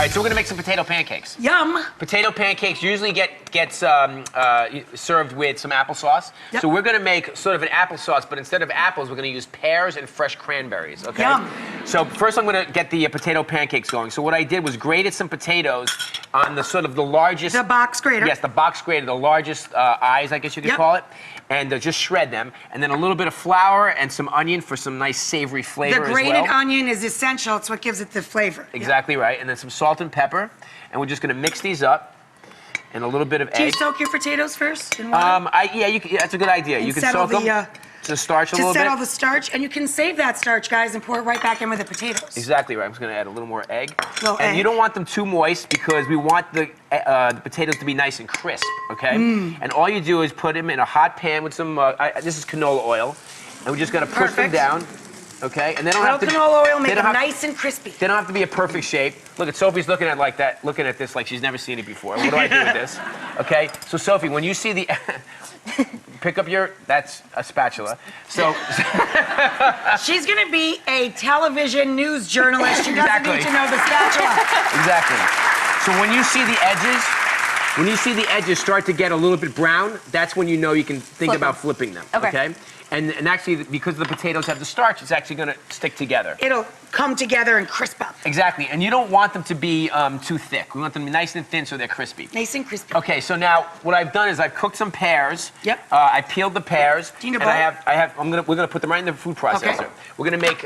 right, so we're gonna make some potato pancakes. Yum. Potato pancakes usually gets served with some applesauce. Yep. So we're gonna make sort of an applesauce, but instead of apples, we're gonna use pears and fresh cranberries, okay? Yum. So first I'm gonna get the potato pancakes going. So what I did was grated some potatoes on the sort of the largest... The box grater. Yes, the box grater, the largest eyes, I guess you could call it. And just shred them. And then a little bit of flour and some onion for some nice savory flavor as well. The grated onion is essential. It's what gives it the flavor. Exactly right. And then some salt and pepper. And we're just gonna mix these up. And a little bit of egg. Do you soak your potatoes first in water? Yeah, that's a good idea. You can soak them to starch a little bit. To settle the starch, and you can save that starch, guys, and pour it right back in with the potatoes. Exactly right. I'm just gonna add a little more egg. And you don't want them too moist because we want the potatoes to be nice and crisp, okay? And all you do is put them in a hot pan with some, this is canola oil, and we're just gonna push them down. Okay, and they don't have to. Canola oil make them nice and crispy. They don't have to be a perfect shape. Look at Sophie's looking at this like she's never seen it before. What do I do with this? Okay, so Sophie, when you see the, pick up that's a spatula. So she's gonna be a television news journalist. She doesn't need to know the spatula. Exactly. So when you see the edges start to get a little bit brown, that's when you know you can think about flipping them. Okay. And actually, because the potatoes have the starch, it's actually going to stick together. It'll come together and crisp up. Exactly. And you don't want them to be too thick. We want them to be nice and thin so they're crispy. Nice and crispy. Okay, so now what I've done is I've cooked some pears. Yep. I peeled the pears. Do you need a and bowl? we're gonna put them right in the food processor. Okay. We're gonna make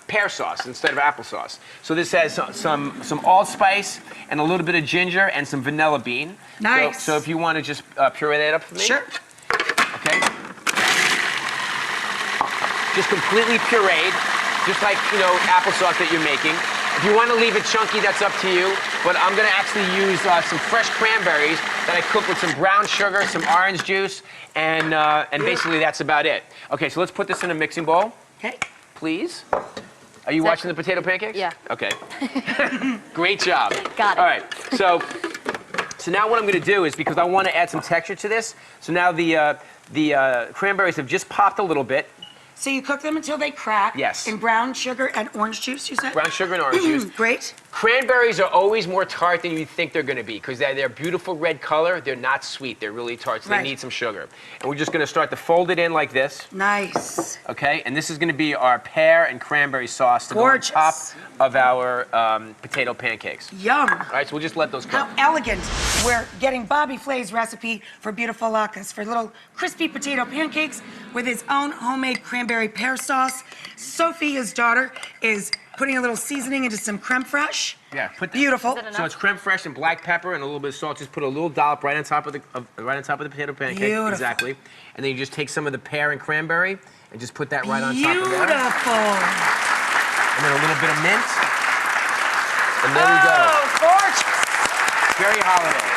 pear sauce instead of applesauce. So this has some allspice and a little bit of ginger and some vanilla bean. Nice. So if you want to just puree that up for me. Sure. Okay. Just completely pureed, just like, applesauce that you're making. If you want to leave it chunky, that's up to you. But I'm going to actually use some fresh cranberries that I cooked with some brown sugar, some orange juice, and basically that's about it. Okay, so let's put this in a mixing bowl. Okay. Please. Are you watching the potato pancakes? Yeah. Okay. Great job. Got it. All right, so now what I'm going to do is, because I want to add some texture to this, so now the cranberries have just popped a little bit. So you cook them until they crack. Yes. In brown sugar and orange juice, you said? Brown sugar and orange juice. Great. Cranberries are always more tart than you think they're going to be because they're beautiful red color. They're not sweet. They're really tart, so they need some sugar. And we're just going to start to fold it in like this. Nice. Okay, and this is going to be our pear and cranberry sauce to go on top of our potato pancakes. Yum. All right, so we'll just let those cook. How elegant. We're getting Bobby Flay's recipe for beautiful latkes, for little crispy potato pancakes with his own homemade cranberry pear sauce. Sophie, his daughter, is putting a little seasoning into some creme fraiche. Yeah, beautiful. So it's creme fraiche and black pepper and a little bit of salt. Just put a little dollop right on top of the potato pancake. Beautiful. Exactly. And then you just take some of the pear and cranberry and just put that right on top of that. Beautiful. And then a little bit of mint. And there we go. Oh, gorgeous. Very holiday.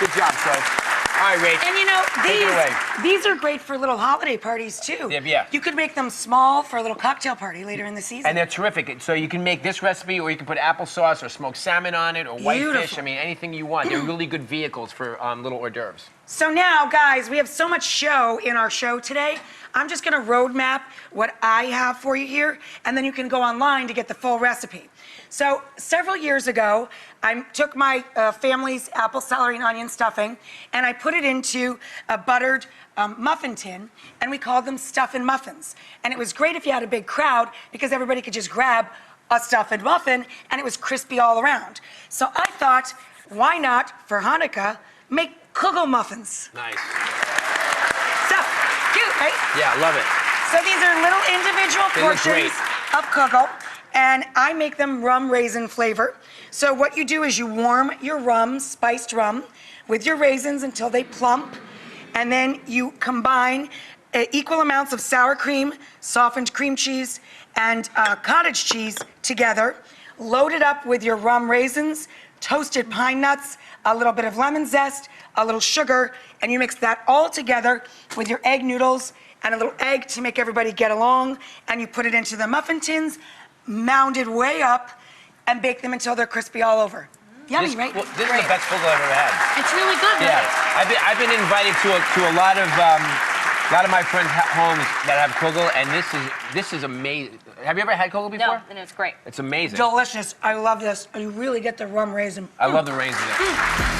Good job, Soph. All right, Rach. And these are great for little holiday parties too. Yeah. You could make them small for a little cocktail party later in the season. And they're terrific. So you can make this recipe, or you can put applesauce or smoked salmon on it, or whitefish. I mean, anything you want. They're really good vehicles for little hors d'oeuvres. So now, guys, we have so much show in our show today. I'm just going to roadmap what I have for you here, and then you can go online to get the full recipe. So several years ago, I took my family's apple, celery, and onion stuffing, and I put it into a buttered muffin tin, and we called them stuffin' muffins. And it was great if you had a big crowd, because everybody could just grab a stuffed muffin, and it was crispy all around. So I thought, why not, for Hanukkah, make Kugel Muffins? Nice. So, cute, right? Yeah, I love it. So these are little individual portions of Kugel, and I make them rum raisin flavor. So what you do is you warm your rum, spiced rum, with your raisins until they plump, and then you combine equal amounts of sour cream, softened cream cheese, and cottage cheese together. Load it up with your rum raisins, toasted pine nuts, a little bit of lemon zest, a little sugar, and you mix that all together with your egg noodles and a little egg to make everybody get along, and you put it into the muffin tins, mounded way up, and bake them until they're crispy all over. Yummy, right? Well, this is the best Kugel I've ever had. It's really good, right? Yeah, I've been invited to a lot of A lot of my friends have homes that have kugel, and this is amazing. Have you ever had kugel before? No, and it's great. It's amazing. Delicious. I love this. You really get the rum raisin. I love the raisins in it.